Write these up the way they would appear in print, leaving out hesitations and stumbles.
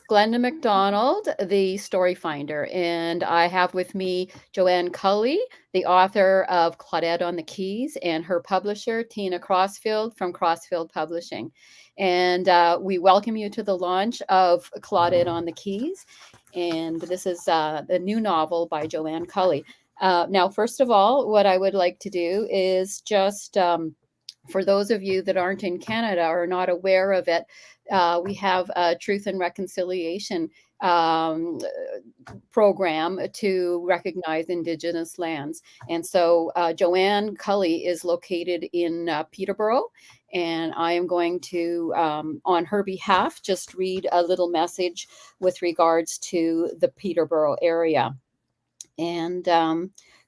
Glenda MacDonald, the story finder, and I have with me Joanne Culley, the author of Claudette on the Keys, and her publisher, Tina Crossfield from Crossfield Publishing. And we welcome you to the launch of Claudette on the Keys. And this is the new novel by Joanne Culley. Now, first of all, what I would like to do is just for those of you that aren't in Canada or not aware of it, we have a Truth and Reconciliation program to recognize Indigenous lands. And so Joanne Culley is located in Peterborough, and I am going to, on her behalf, just read a little message with regards to the Peterborough area. And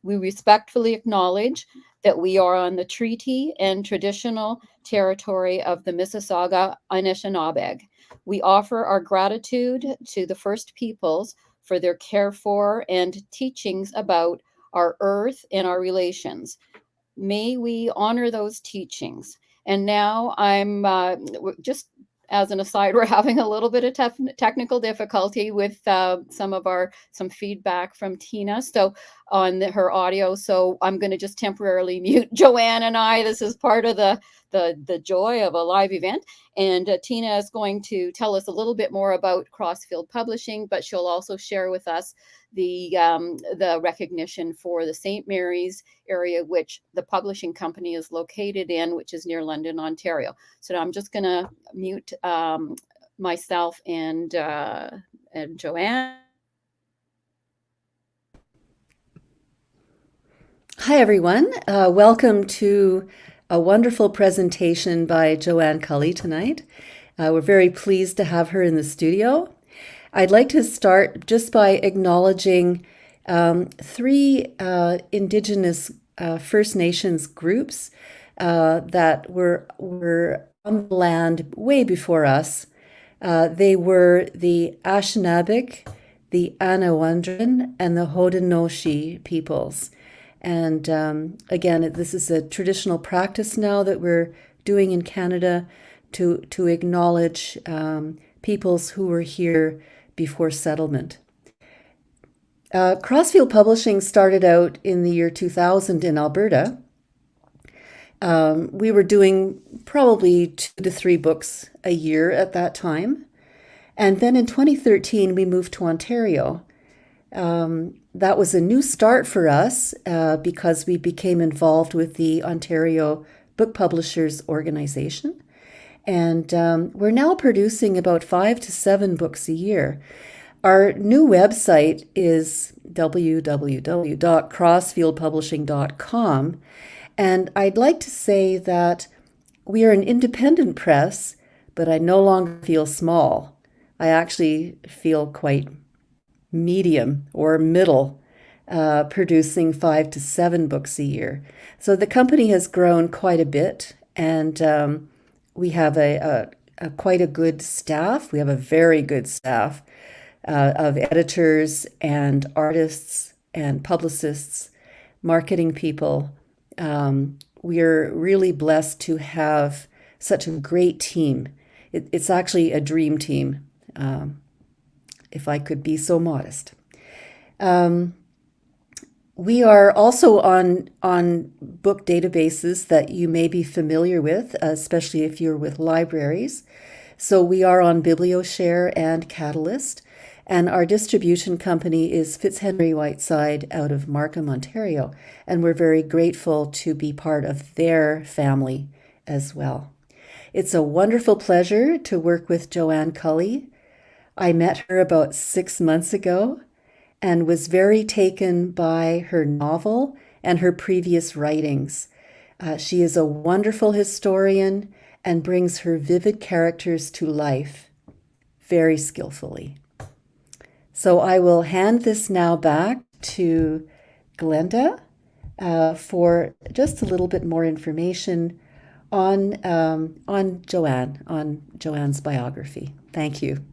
we respectfully acknowledge that we are on the treaty and traditional territory of the Mississauga Anishinaabe. We offer our gratitude to the First Peoples for their care for and teachings about our earth and our relations. May we honor those teachings. And now I'm just as an aside, we're having a little bit of technical difficulty with some feedback from Tina. So on her audio, so I'm going to just temporarily mute Joanne and I. This is part of the joy of a live event. And Tina is going to tell us a little bit more about Crossfield Publishing, but she'll also share with us the recognition for the St. Mary's area, which the publishing company is located in, which is near London, Ontario. So I'm just going to mute myself and Joanne. Hi, everyone. Welcome to a wonderful presentation by Joanne Culley tonight. We're very pleased to have her in the studio. I'd like to start just by acknowledging three Indigenous First Nations groups that were on the land way before us. They were the Anishinaabe, the Anawandran, and the Haudenosaunee peoples. And again, this is a traditional practice now that we're doing in Canada to acknowledge peoples who were here before settlement. Crossfield Publishing started out in the year 2000 in Alberta. We were doing probably 2 to 3 books a year at that time. And then in 2013, we moved to Ontario. That was a new start for us because we became involved with the Ontario Book Publishers Organization. And we're now producing about 5 to 7 books a year. Our new website is www.crossfieldpublishing.com. And I'd like to say that we are an independent press, but I no longer feel small. I actually feel quite medium or middle, producing 5 to 7 books a year. So the company has grown quite a bit, and we have quite a good staff. We have a very good staff of editors and artists and publicists, marketing people. We're really blessed to have such a great team. It's actually a dream team, if I could be so modest. We are also on book databases that you may be familiar with, especially if you're with libraries. So we are on BiblioShare and Catalyst, and our distribution company is Fitzhenry Whiteside out of Markham, Ontario, and we're very grateful to be part of their family as well. It's a wonderful pleasure to work with Joanne Culley. I met her about 6 months ago and was very taken by her novel and her previous writings. She is a wonderful historian and brings her vivid characters to life very skillfully. So I will hand this now back to Glenda for just a little bit more information on Joanne's biography. Thank you.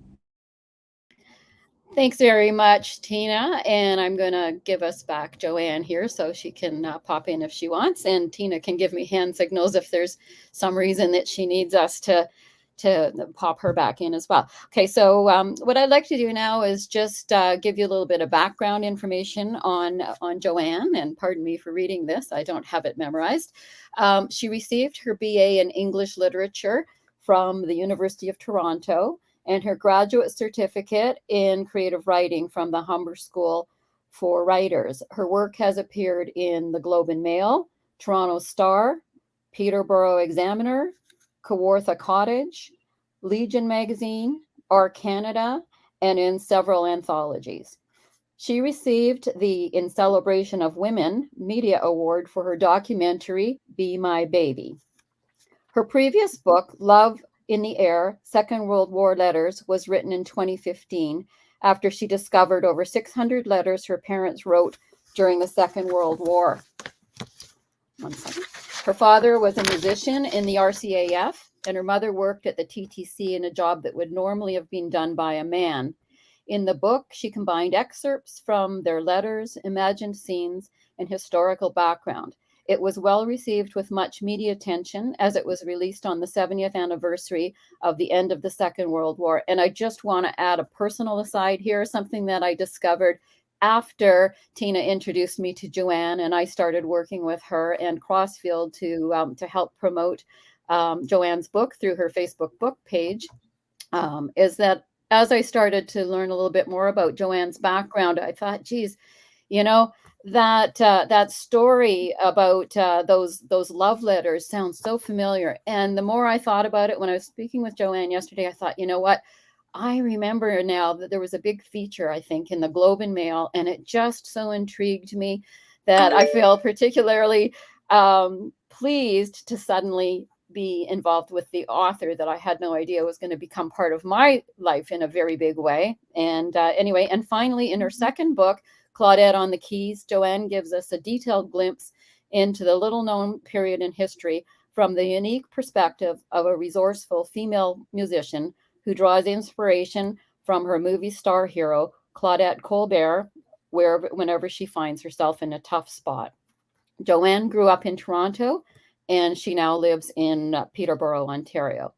Thanks very much, Tina. And I'm going to give us back Joanne here so she can pop in if she wants. And Tina can give me hand signals if there's some reason that she needs us to pop her back in as well. Okay, so what I'd like to do now is just give you a little bit of background information on Joanne, and pardon me for reading this, I don't have it memorized. She received her BA in English Literature from the University of Toronto and her graduate certificate in creative writing from the Humber School for Writers. Her work has appeared in the Globe and Mail, Toronto Star, Peterborough Examiner, Kawartha Cottage, Legion Magazine, Our Canada, and in several anthologies. She received the In Celebration of Women Media Award for her documentary, Be My Baby. Her previous book, Love in the Air, Second World War Letters, was written in 2015 after she discovered over 600 letters her parents wrote during the Second World War. One second. Her father was a musician in the RCAF, and her mother worked at the TTC in a job that would normally have been done by a man. In the book, she combined excerpts from their letters, imagined scenes, and historical background. It was well received with much media attention as it was released on the 70th anniversary of the end of the Second World War. And I just want to add a personal aside here, something that I discovered after Tina introduced me to Joanne, and I started working with her and Crossfield to help promote Joanne's book through her Facebook book page, is that as I started to learn a little bit more about Joanne's background, I thought, geez, you know, that story about those love letters sounds so familiar. And the more I thought about it, when I was speaking with Joanne yesterday, I thought, you know what? I remember now that there was a big feature, I think, in the Globe and Mail, and it just so intrigued me that I feel particularly pleased to suddenly be involved with the author that I had no idea was going to become part of my life in a very big way. And anyway, and finally, in her second book, Claudette on the Keys, Joanne gives us a detailed glimpse into the little-known period in history from the unique perspective of a resourceful female musician who draws inspiration from her movie star hero, Claudette Colbert, whenever she finds herself in a tough spot. Joanne grew up in Toronto, and she now lives in Peterborough, Ontario.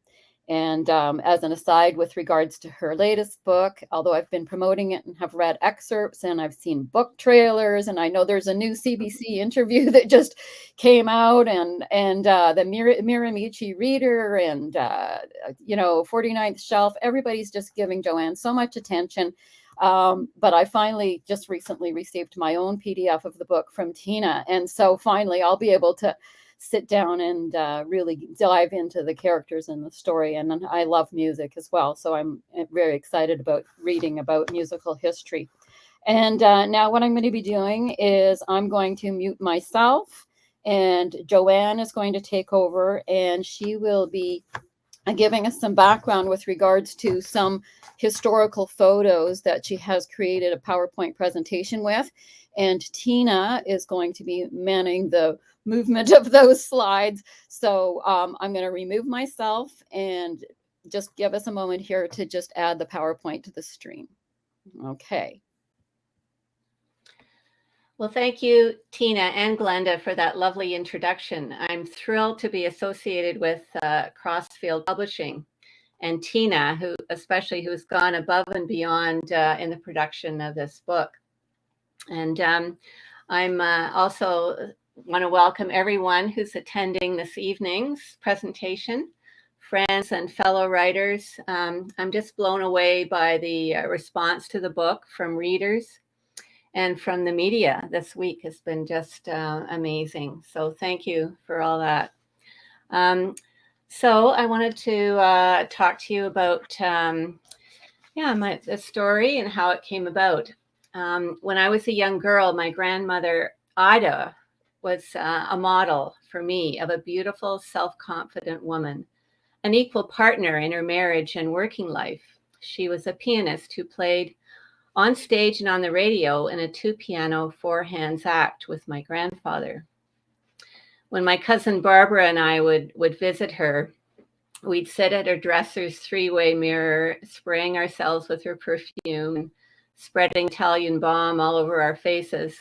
And as an aside, with regards to her latest book, although I've been promoting it and have read excerpts and I've seen book trailers, and I know there's a new CBC interview that just came out, and the Miramichi Reader and 49th Shelf, everybody's just giving Joanne so much attention. But I finally just recently received my own PDF of the book from Tina, and so finally I'll be able to sit down and really dive into the characters and the story. And I love music as well, so I'm very excited about reading about musical history. And now what I'm going to be doing is I'm going to mute myself, and Joanne is going to take over, and she will be giving us some background with regards to some historical photos that she has created a PowerPoint presentation with. And Tina is going to be manning the movement of those slides. So I'm going to remove myself and just give us a moment here to just add the PowerPoint to the stream. Okay. Well, thank you, Tina and Glenda, for that lovely introduction. I'm thrilled to be associated with Crossfield Publishing, and Tina, who's gone above and beyond in the production of this book. And I'm also want to welcome everyone who's attending this evening's presentation, friends and fellow writers. I'm just blown away by the response to the book from readers and from the media this week. Has been just amazing. So thank you for all that. So I wanted to talk to you about the story and how it came about. When I was a young girl, my grandmother, Ida, was a model for me of a beautiful, self-confident woman, an equal partner in her marriage and working life. She was a pianist who played on stage and on the radio in a 2-piano, 4-hands act with my grandfather. When my cousin Barbara and I would visit her, we'd sit at her dresser's 3-way mirror, spraying ourselves with her perfume, spreading Italian balm all over our faces,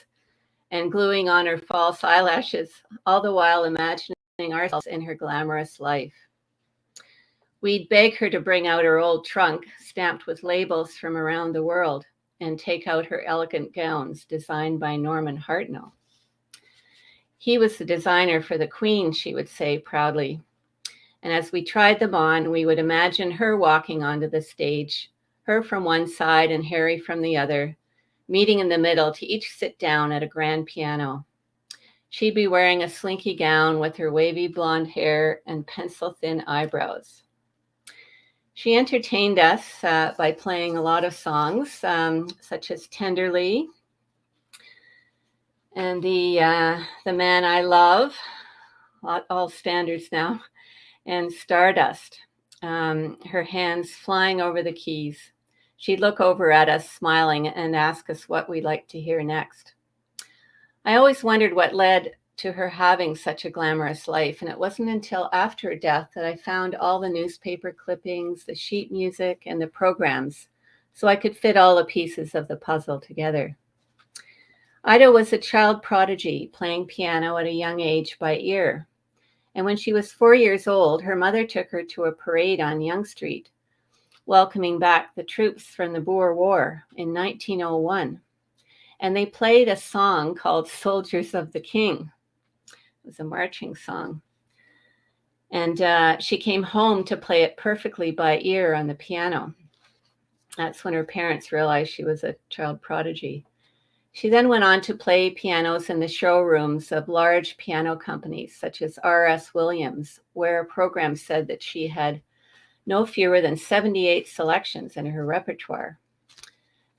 and gluing on her false eyelashes, all the while imagining ourselves in her glamorous life. We'd beg her to bring out her old trunk stamped with labels from around the world and take out her elegant gowns designed by Norman Hartnell. He was the designer for the Queen, she would say proudly. And as we tried them on, we would imagine her walking onto the stage, her from one side and Harry from the other, meeting in the middle to each sit down at a grand piano. She'd be wearing a slinky gown with her wavy blonde hair and pencil-thin eyebrows. She entertained us by playing a lot of songs, such as Tenderly and the Man I Love, all standards now, and Stardust, her hands flying over the keys. She'd look over at us, smiling, and ask us what we'd like to hear next. I always wondered what led to her having such a glamorous life, and it wasn't until after her death that I found all the newspaper clippings, the sheet music, and the programs, so I could fit all the pieces of the puzzle together. Ida was a child prodigy, playing piano at a young age by ear. And when she was 4 years old, her mother took her to a parade on Yonge Street, welcoming back the troops from the Boer War in 1901. And they played a song called Soldiers of the King. It was a marching song. And she came home to play it perfectly by ear on the piano. That's when her parents realized she was a child prodigy. She then went on to play pianos in the showrooms of large piano companies such as R.S. Williams, where a program said that she had no fewer than 78 selections in her repertoire.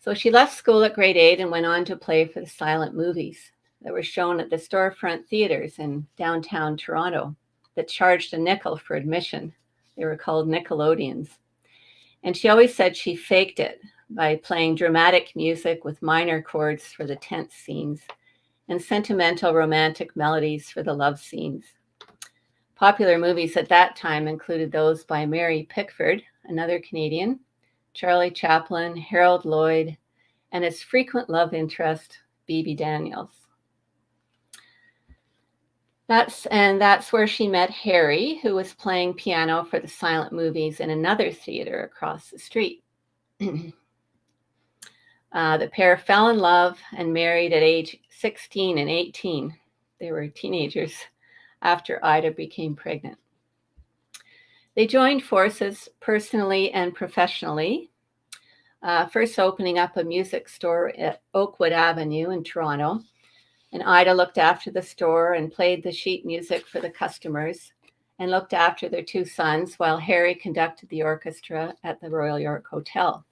So she left school at grade 8 and went on to play for the silent movies that were shown at the storefront theaters in downtown Toronto that charged a nickel for admission. They were called Nickelodeons. And she always said she faked it by playing dramatic music with minor chords for the tense scenes and sentimental romantic melodies for the love scenes. Popular movies at that time included those by Mary Pickford, another Canadian, Charlie Chaplin, Harold Lloyd, and his frequent love interest, Bebe Daniels. That's where she met Harry, who was playing piano for the silent movies in another theater across the street. The pair fell in love and married at age 16 and 18. They were teenagers after Ida became pregnant. They joined forces personally and professionally, first opening up a music store at Oakwood Avenue in Toronto. And Ida looked after the store and played the sheet music for the customers and looked after their two sons while Harry conducted the orchestra at the Royal York Hotel.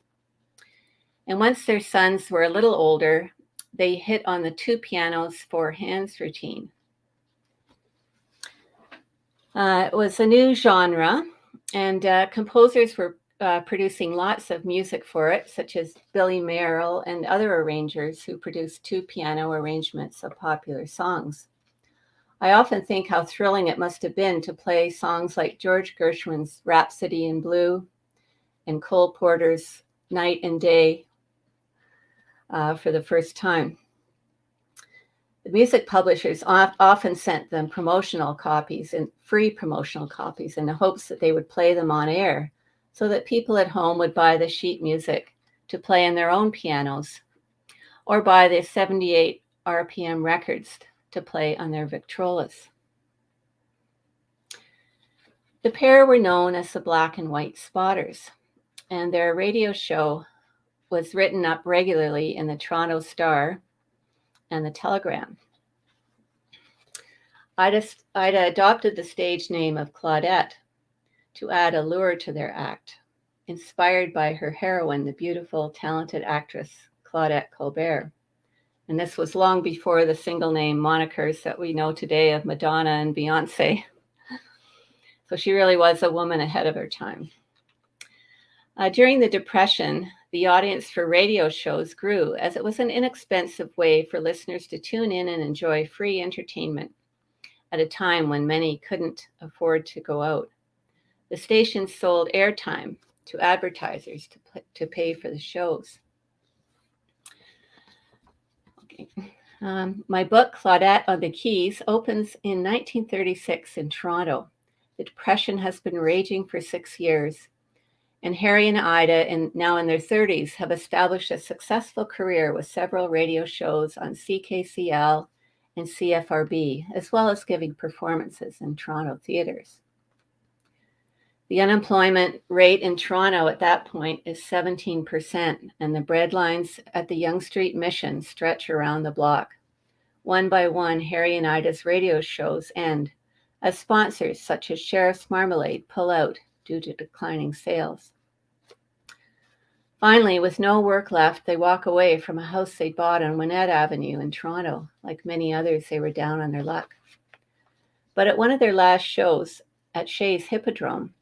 And once their sons were a little older, they hit on the two pianos, four hands routine. It was a new genre, and composers were producing lots of music for it, such as Billy Merrill and other arrangers who produced two piano arrangements of popular songs. I often think how thrilling it must have been to play songs like George Gershwin's Rhapsody in Blue and Cole Porter's Night and Day for the first time. The music publishers often sent them promotional copies and free promotional copies in the hopes that they would play them on air so that people at home would buy the sheet music to play on their own pianos or buy the 78 RPM records to play on their Victrolas. The pair were known as the Black and White Spotters, and their radio show was written up regularly in the Toronto Star and the Telegram. Ida adopted the stage name of Claudette to add allure to their act, inspired by her heroine, the beautiful, talented actress Claudette Colbert. And this was long before the single name monikers that we know today of Madonna and Beyonce. So she really was a woman ahead of her time. During the Depression, the audience for radio shows grew as it was an inexpensive way for listeners to tune in and enjoy free entertainment at a time when many couldn't afford to go out. The station sold airtime to advertisers to pay for the shows. Okay. My book, Claudette on the Keys, opens in 1936 in Toronto. The Depression has been raging for 6 years, and Harry and Ida, now in their 30s, have established a successful career with several radio shows on CKCL and CFRB, as well as giving performances in Toronto theaters. The unemployment rate in Toronto at that point is 17%, and the bread lines at the Yonge Street Mission stretch around the block. One by one, Harry and Ida's radio shows end, as sponsors such as Sheriff's Marmalade pull out due to declining sales. Finally, with no work left, they walk away from a house they bought on Winnett Avenue in Toronto. Like many others, they were down on their luck. But at one of their last shows at Shea's Hippodrome,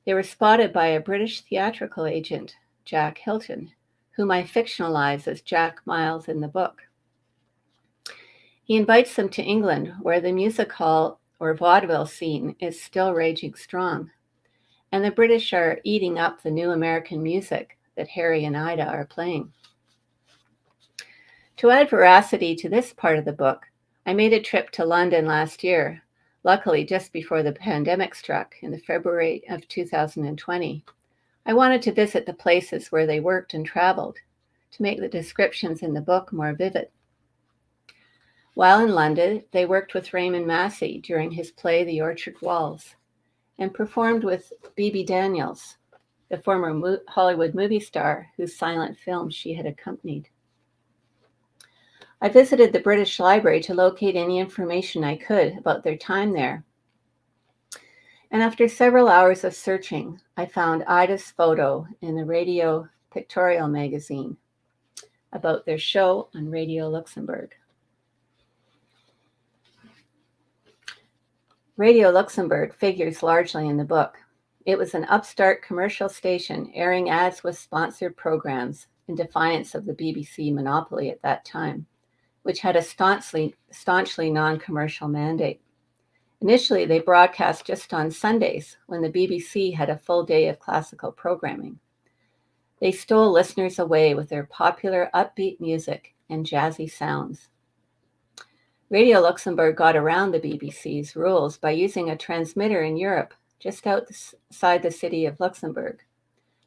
they were spotted by a British theatrical agent, Jack Hilton, whom I fictionalize as Jack Miles in the book. He invites them to England, where the music hall or vaudeville scene is still raging strong, and the British are eating up the new American music that Harry and Ida are playing. To add veracity to this part of the book, I made a trip to London last year, luckily just before the pandemic struck in the February of 2020. I wanted to visit the places where they worked and traveled to make the descriptions in the book more vivid. While in London, they worked with Raymond Massey during his play The Orchard Walls and performed with Bebe Daniels, the former Hollywood movie star whose silent film she had accompanied. I visited the British Library to locate any information I could about their time there. And after several hours of searching, I found Ida's photo in the Radio Pictorial magazine about their show on Radio Luxembourg. Radio Luxembourg figures largely in the book. It was an upstart commercial station airing ads with sponsored programs in defiance of the BBC monopoly at that time, which had a staunchly non-commercial mandate. Initially, they broadcast just on Sundays when the BBC had a full day of classical programming. They stole listeners away with their popular upbeat music and jazzy sounds. Radio Luxembourg got around the BBC's rules by using a transmitter in Europe just outside the city of Luxembourg.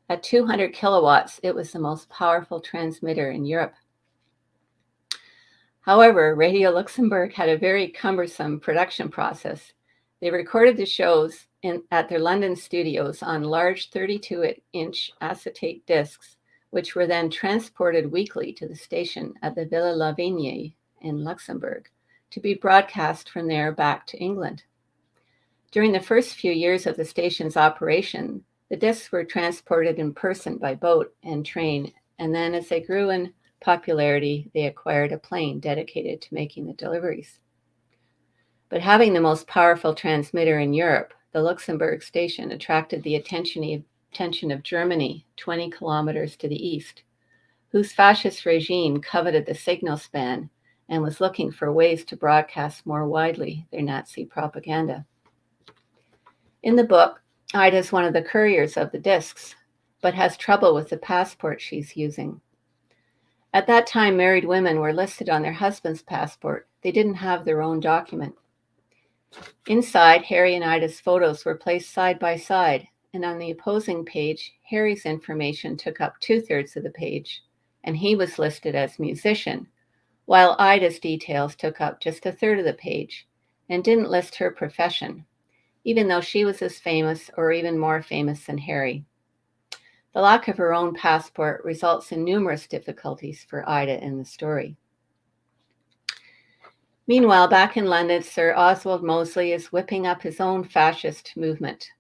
At 200 kilowatts, it was the most powerful transmitter in Europe. However, Radio Luxembourg had a very cumbersome production process. They recorded the shows at their London studios on large 32-inch acetate discs, which were then transported weekly to the station at the Villa Lavigne in Luxembourg to be broadcast from there back to England. During the first few years of the station's operation, the discs were transported in person by boat and train, and then as they grew in popularity, they acquired a plane dedicated to making the deliveries. But having the most powerful transmitter in Europe, the Luxembourg station attracted the attention of Germany, 20 kilometers to the east, whose fascist regime coveted the signal span and was looking for ways to broadcast more widely their Nazi propaganda. In the book, Ida is one of the couriers of the discs, but has trouble with the passport she's using. At that time, married women were listed on their husband's passport. They didn't have their own document. Inside, Harry and Ida's photos were placed side by side, and on the opposing page, Harry's information took up 2/3 of the page, and he was listed as musician, while Ida's details took up just 1/3 of the page and didn't list her profession, even though she was as famous or even more famous than Harry. The lack of her own passport results in numerous difficulties for Ida in the story. Meanwhile, back in London, Sir Oswald Mosley is whipping up his own fascist movement,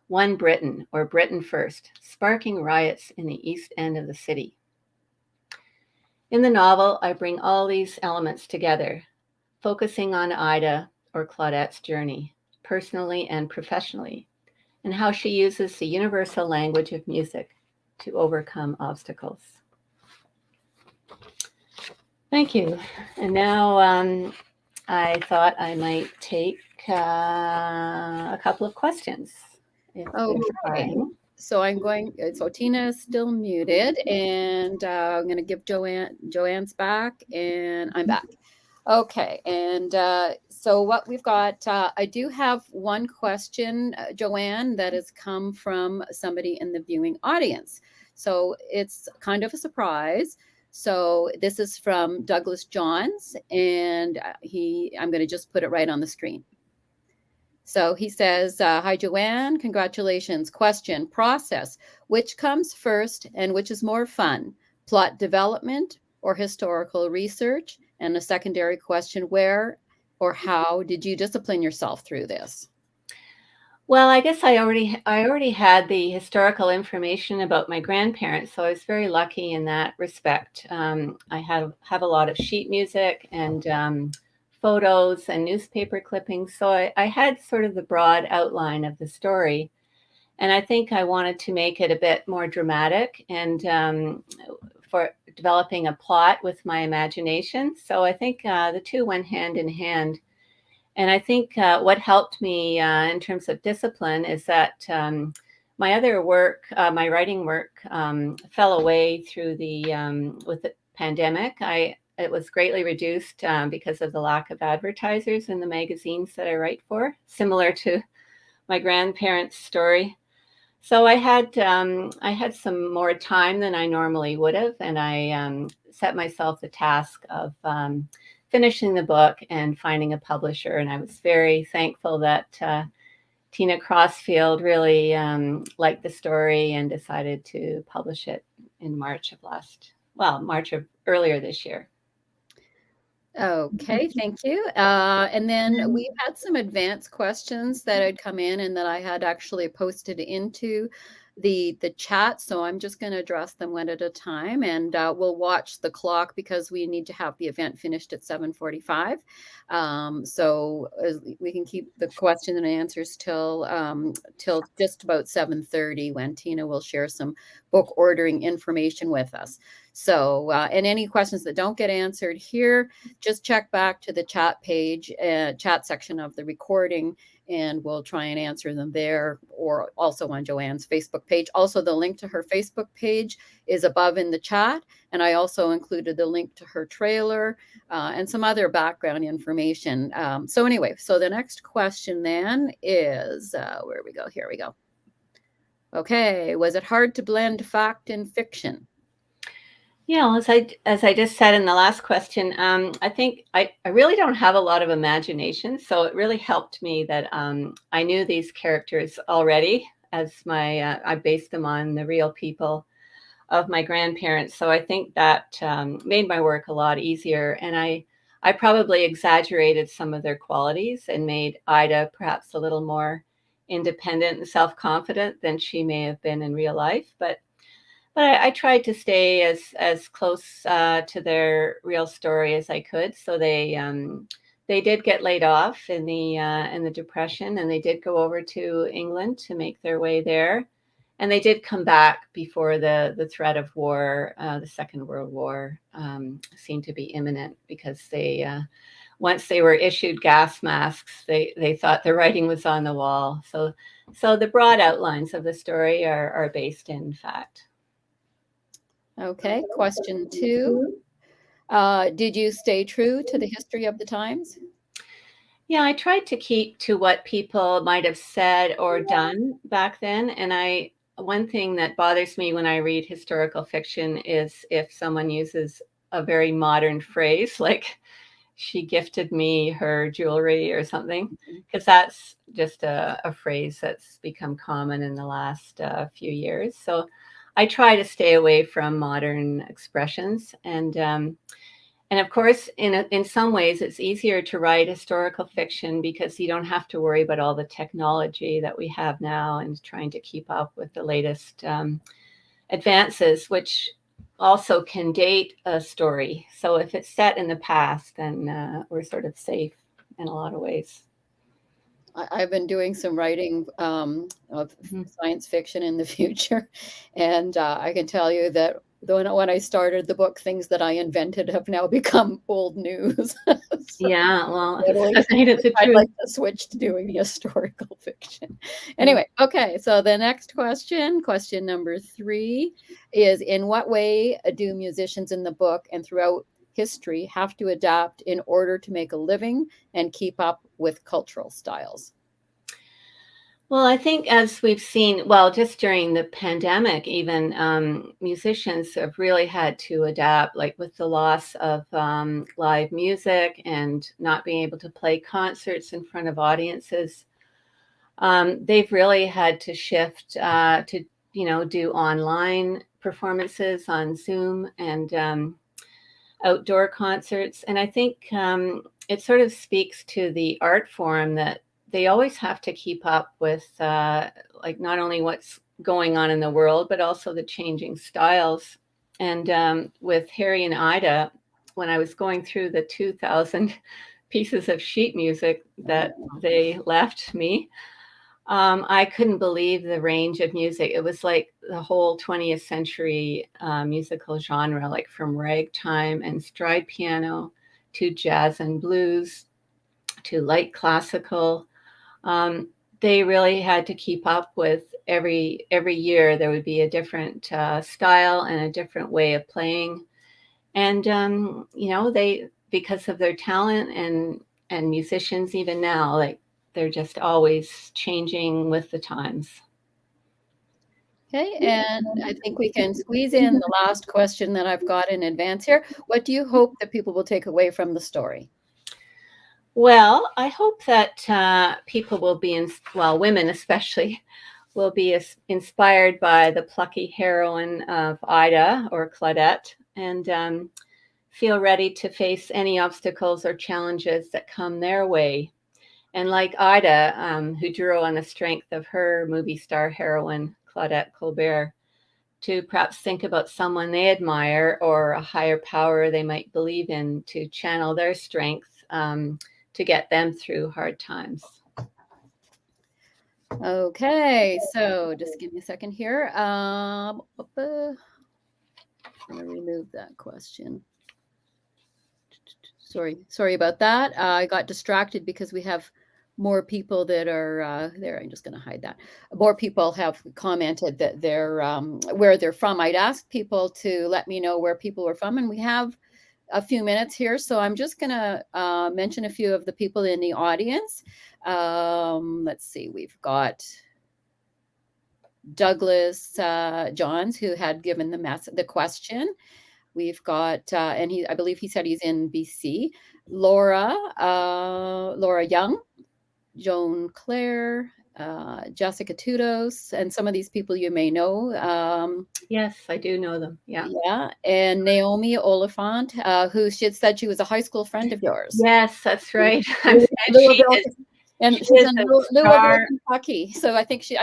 One Britain, or Britain First, sparking riots in the East End of the city. In the novel, I bring all these elements together, focusing on Ida, or Claudette's journey, personally and professionally, and how she uses the universal language of music to overcome obstacles. Thank you. And now I thought I might take a couple of questions. Okay. So Tina is still muted, and I'm going to give Joanne's back, and I'm back. Okay, and so what we've got, I do have one question, Joanne, that has come from somebody in the viewing audience. So it's kind of a surprise. So this is from Douglas Johns, and I'm going to just put it right on the screen. So he says, hi, Joanne, congratulations. Question, process, which comes first and which is more fun, plot development or historical research? And a secondary question, where or how did you discipline yourself through this? Well, I guess I already had the historical information about my grandparents, so I was very lucky in that respect. I have a lot of sheet music and photos and newspaper clippings, so I had sort of the broad outline of the story, and I think I wanted to make it a bit more dramatic and for developing a plot with my imagination. So I think the two went hand in hand. And I think what helped me in terms of discipline is that my other work, my writing work, fell away through with the pandemic. It was greatly reduced because of the lack of advertisers in the magazines that I write for, similar to my grandparents' story. So I had some more time than I normally would have, and I set myself the task of finishing the book and finding a publisher. And I was very thankful that Tina Crossfield really liked the story and decided to publish it in March of earlier this year. Okay, thank you. And then we've had some advanced questions that had come in and that I had actually posted into the chat. So I'm just going to address them one at a time, and we'll watch the clock because we need to have the event finished at 7:45. So we can keep the question and answers till just about 7:30 when Tina will share some book ordering information with us. So, and any questions that don't get answered here, just check back to the chat page, chat section of the recording, and we'll try and answer them there, or also on Joanne's Facebook page. Also, the link to her Facebook page is above in the chat, and I also included the link to her trailer and some other background information. So anyway, so the next question then is, where we go? Here we go. Okay, was it hard to blend fact and fiction? Yeah, well, as I just said in the last question, I think I really don't have a lot of imagination, so it really helped me that I knew these characters already, as I based them on the real people of my grandparents. So I think that made my work a lot easier, and I probably exaggerated some of their qualities and made Ida perhaps a little more independent and self-confident than she may have been in real life, but I tried to stay as close to their real story as I could. So they did get laid off in the Depression, and they did go over to England to make their way there, and they did come back before the threat of war, the Second World War, seemed to be imminent, because they once they were issued gas masks, they thought the writing was on the wall. So the broad outlines of the story are based in fact. Okay, question 2. Did you stay true to the history of the times? Yeah, I tried to keep to what people might have said or done back then. And one thing that bothers me when I read historical fiction is if someone uses a very modern phrase, like she gifted me her jewelry or something, because that's just a phrase that's become common in the last few years. So I try to stay away from modern expressions, and of course, in some ways, it's easier to write historical fiction because you don't have to worry about all the technology that we have now and trying to keep up with the latest advances, which also can date a story. So if it's set in the past, then we're sort of safe in a lot of ways. I've been doing some writing of science fiction in the future, and I can tell you that when I started the book, things that I invented have now become old news. So yeah, well, I'd like to switch to doing historical fiction. Anyway, okay, so the next question number 3, is in what way do musicians in the book and throughout history have to adapt in order to make a living and keep up with cultural styles? Well, I think as we've seen, well, just during the pandemic, even musicians have really had to adapt, like with the loss of live music and not being able to play concerts in front of audiences. They've really had to shift to, do online performances on Zoom and outdoor concerts. And I think it sort of speaks to the art form that they always have to keep up with, like not only what's going on in the world, but also the changing styles. And with Harry and Ida, when I was going through the 2,000 pieces of sheet music that they left me, I couldn't believe the range of music. It was like the whole 20th century musical genre, like from ragtime and stride piano to jazz and blues to light classical. They really had to keep up with every year. There would be a different style and a different way of playing. And, they, because of their talent and musicians even now, like they're just always changing with the times. Okay, and I think we can squeeze in the last question that I've got in advance here. What do you hope that people will take away from the story? Well, I hope that people will be, women especially, will be inspired by the plucky heroine of Ida or Claudette and feel ready to face any obstacles or challenges that come their way. And like Ida, who drew on the strength of her movie star heroine, Claudette Colbert, to perhaps think about someone they admire or a higher power they might believe in to channel their strength to get them through hard times. Okay, so just give me a second here. I'm going to remove that question. Sorry about that. I got distracted because we have more people that are there. I'm just going to hide that. More people have commented that they're where they're from. I'd asked people to let me know where people were from, and we have a few minutes here, so I'm just going to mention a few of the people in the audience. Let's see, we've got Douglas Johns, who had given the question. We've got, and I believe he said he's in BC. Laura Young, Joan Claire, Jessica Tudos, and some of these people you may know. Yes, I do know them. Yeah. Yeah. And Naomi Oliphant, who she had said she was a high school friend of yours. Yes, that's right. And she's in Louisville, Kentucky. So I think she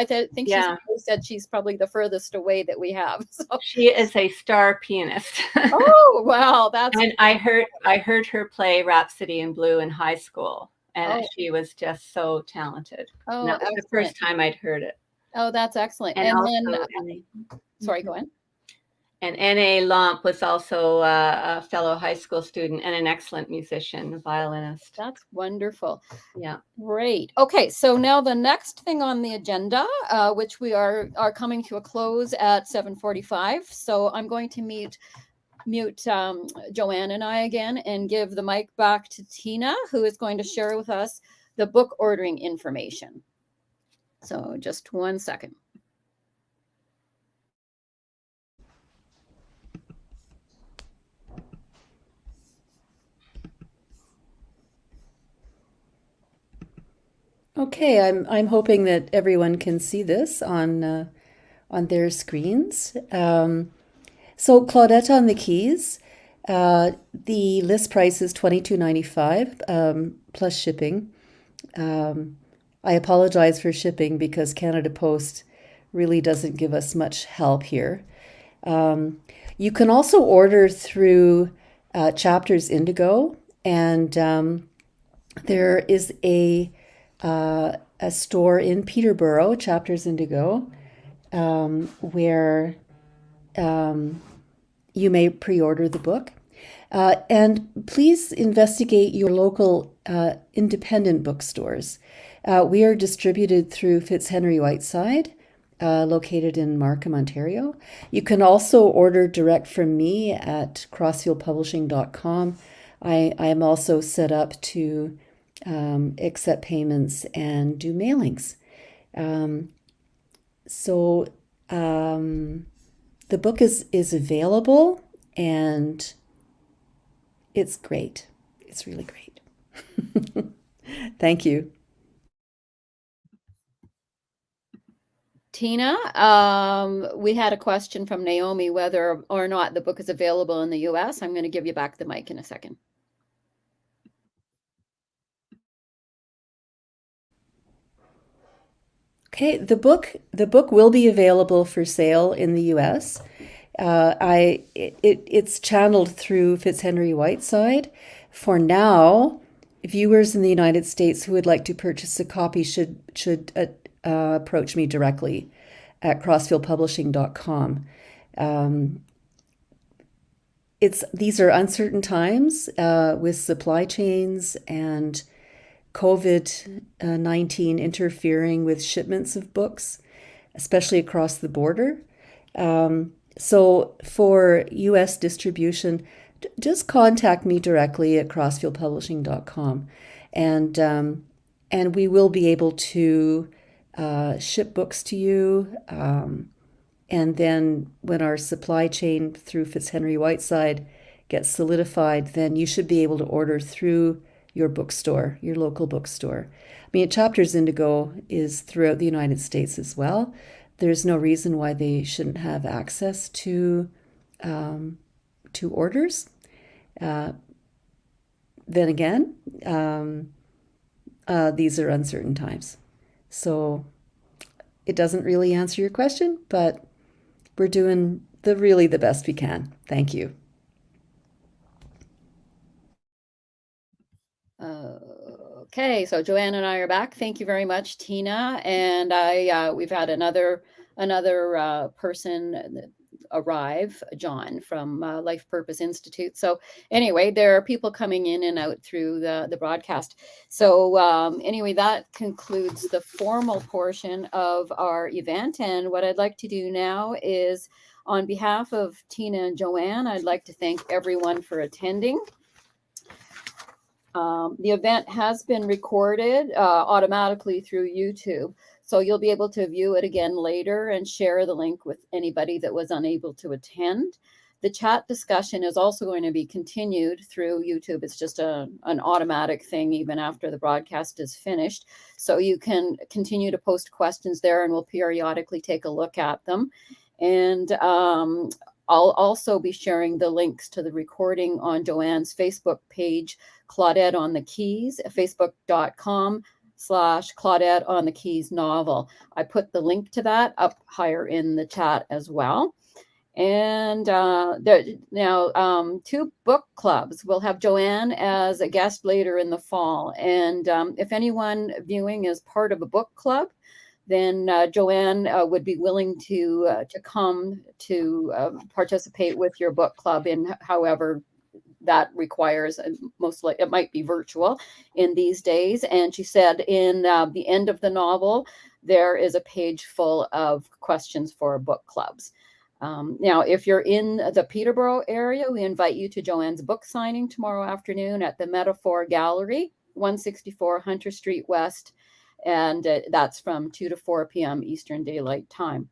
said she's probably the furthest away that we have. So. She is a star pianist. Oh, wow. And I heard her play Rhapsody in Blue in high school. And she was just so talented. Oh, that was the first time I'd heard it. Oh, that's excellent. And then, sorry, go ahead. And N.A. Lomp was also a fellow high school student and an excellent musician, a violinist. That's wonderful. Yeah. Great. Okay, so now the next thing on the agenda, which we are coming to a close at 7:45. So I'm going to mute Joanne and I again and give the mic back to Tina, who is going to share with us the book ordering information. So just 1 second. Okay, I'm hoping that everyone can see this on their screens. So Claudette on the keys. The list price is $22.95 plus shipping. I apologize for shipping because Canada Post really doesn't give us much help here. You can also order through Chapters Indigo, and there is a store in Peterborough, Chapters Indigo, where you may pre-order the book. And please investigate your local independent bookstores. We are distributed through Fitzhenry Whiteside, located in Markham, Ontario. You can also order direct from me at crossfieldpublishing.com. I am also set up to accept payments and do mailings. So the book is available, and it's great. It's really great. Thank you. Tina, we had a question from Naomi whether or not the book is available in the US. I'm going to give you back the mic in a second. Okay, the book will be available for sale in the U.S. It's channeled through Fitzhenry Whiteside. For now, viewers in the United States who would like to purchase a copy should approach me directly at crossfieldpublishing.com. These are uncertain times with supply chains and COVID-19 interfering with shipments of books, especially across the border. So for U.S. distribution, just contact me directly at crossfieldpublishing.com, and we will be able to ship books to you. And then when our supply chain through Fitzhenry Whiteside gets solidified, then you should be able to order through your bookstore, your local bookstore. I mean, Chapters Indigo is throughout the United States as well. There's no reason why they shouldn't have access to orders. Then again, these are uncertain times. So it doesn't really answer your question, but we're doing the best we can. Thank you. Okay, so Joanne and I are back. Thank you very much, Tina. And we've had another person arrive, John from Life Purpose Institute. So anyway, there are people coming in and out through the broadcast. So anyway, that concludes the formal portion of our event. And what I'd like to do now is, on behalf of Tina and Joanne, I'd like to thank everyone for attending. The event has been recorded automatically through YouTube, so you'll be able to view it again later and share the link with anybody that was unable to attend. The chat discussion is also going to be continued through YouTube. It's just an automatic thing even after the broadcast is finished. So you can continue to post questions there, and we'll periodically take a look at them. And I'll also be sharing the links to the recording on Joanne's Facebook page, Claudette on the Keys, facebook.com/Claudette on the Keys novel. I put the link to that up higher in the chat as well. And now 2 book clubs. We'll have Joanne as a guest later in the fall. And if anyone viewing is part of a book club, then Joanne would be willing to come to participate with your book club in however that requires. Most likely it might be virtual in these days. And she said in the end of the novel, there is a page full of questions for book clubs. Now, if you're in the Peterborough area, we invite you to Joanne's book signing tomorrow afternoon at the Metaphor Gallery, 164 Hunter Street West. And that's from 2 to 4 p.m. Eastern Daylight Time.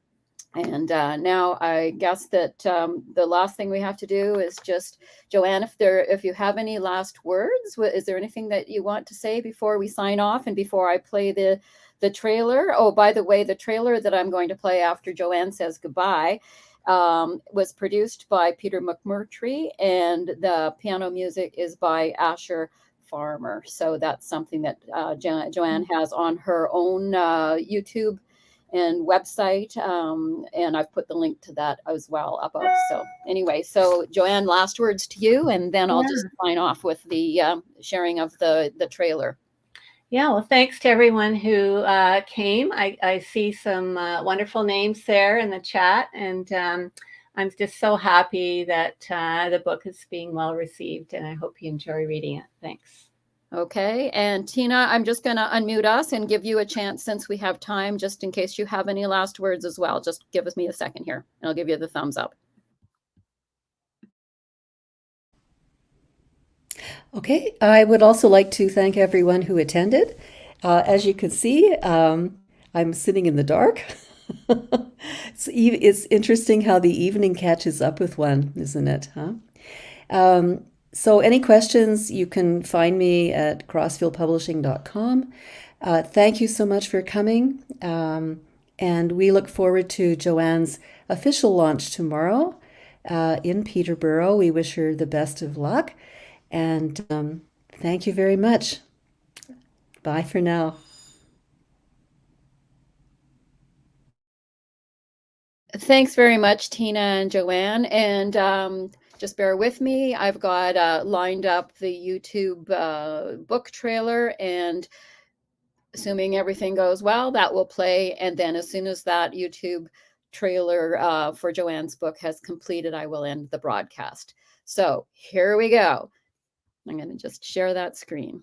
And now I guess that the last thing we have to do is just, Joanne, if you have any last words, is there anything that you want to say before we sign off and before I play the trailer? Oh, by the way, the trailer that I'm going to play after Joanne says goodbye was produced by Peter McMurtry, and the piano music is by Asher Farmer. So that's something that Joanne has on her own YouTube and website, and I've put the link to that as well above. So anyway, so Joanne, last words to you, and then I'll just sign off with the sharing of the trailer. Yeah, well, thanks to everyone who came. I see some wonderful names there in the chat, and I'm just so happy that the book is being well received, and I hope you enjoy reading it. Thanks. Okay, and Tina, I'm just going to unmute us and give you a chance since we have time, just in case you have any last words as well. Just give me a second here, and I'll give you the thumbs up. Okay, I would also like to thank everyone who attended. As you can see, I'm sitting in the dark. It's interesting how the evening catches up with one, isn't it? Huh? So any questions, you can find me at crossfieldpublishing.com. Thank you so much for coming. And we look forward to Joanne's official launch tomorrow in Peterborough. We wish her the best of luck. And thank you very much. Bye for now. Thanks very much, Tina and Joanne. And just bear with me. I've got lined up the YouTube book trailer, and assuming everything goes well, that will play. And then as soon as that YouTube trailer for Joanne's book has completed, I will end the broadcast. So here we go. I'm going to just share that screen.